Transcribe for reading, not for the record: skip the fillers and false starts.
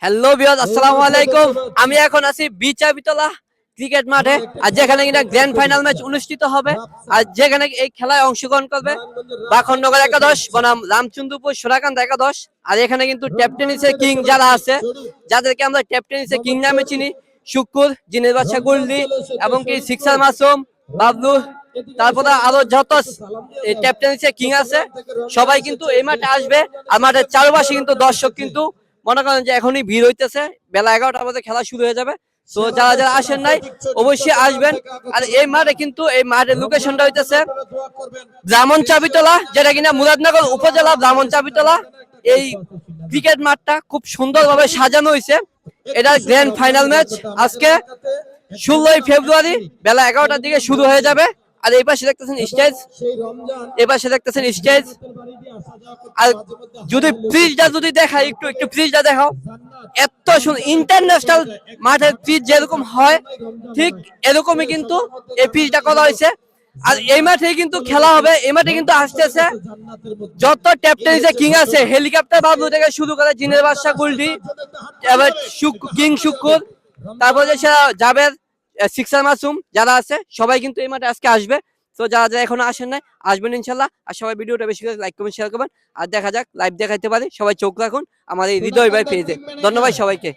Hello viewers, আসসালামু আলাইকুম। আমি এখন আছি বিচাবিতলা ক্রিকেট মাঠে, আর যেখানে কিনা গ্র্যান্ড ফাইনাল ম্যাচ অনুষ্ঠিত হবে, আর যেখানে এই খেলায় অংশগ্রহণ করবে বাখননগর একাদশ বনাম রামচন্দ্রপুর সোনাকান্ত একাদশ। আর এখানে কিন্তু টেপ টেনিসের কিং যারা আছে, যাদেরকে আমরা টেপ টেনিসের কিং নামে চিনি, শুকুর, জিনের বাদশা গুল্লি এবং কি সিক্সার মাসুম, বাবলু, তারপরে আরো যত টেপ টেনিসের কিং আছে সবাই কিন্তু এই মাঠে আসবে। আর মাঠের চারপাশে কিন্তু দর্শক কিন্তু মনে করেন যে এখনই ভিড় হইতেছে, বেলা 11টার মধ্যে খেলা শুরু হয়ে যাবে। তো যারা যারা আসেন নাই অবশ্যই আসবেন। আর এই মাঠে কিন্তু এই মাঠের লোকেশনটা হইতেছে ব্রাহ্মণ চাবিতলা, যেটা কিনা মুরাদনগর উপজেলা ব্রাহ্মণ চাবিতলা। এই ক্রিকেট মাঠটা খুব সুন্দরভাবে সাজানো হয়েছে। এটা গ্র্যান্ড ফাইনাল ম্যাচ আজকে 16ই ফেব্রুয়ারি বেলা 11টার দিকে শুরু হয়ে যাবে। আর এই পাশে দেখতেছেন স্টেজ, এই পাশে দেখতেছেন স্টেজ। আর যদি ফ্রিজটা যদি দেখাই, একটু ফ্রিজটা দেখাও। এত সুন্দর ইন্টারন্যাশনাল মাঠের ফ্রিজ যেরকম হয় ঠিক এরকমই কিন্তু এই ফ্রিজটা করা হয়েছে। আর এই মাঠে কিন্তু খেলা হবে। এই মাঠে কিন্তু আসতেছে যত টেপ টেনিসের কিং আছে, হেলিকপ্টার বাবলু থেকে শুরু করে জিনের বাদশা গুল্ডি, এবার কিং শুকুর, তারপরে জাবের, সিক্সার মাসুম, যারা আছে সবাই কিন্তু এই মাঠে আজকে আসবে। তো যারা যারা এখনো আসেন নাই আসবেন ইনশাল্লাহ। আর সবাই ভিডিওটা বেশি করে লাইক কমেন্ট শেয়ার করবেন। আর দেখা যাক লাইভ দেখাইতে পারি, সবাই চোখ রাখুন আমার এই হৃদয় ভাই পেজে। ধন্যবাদ সবাইকে।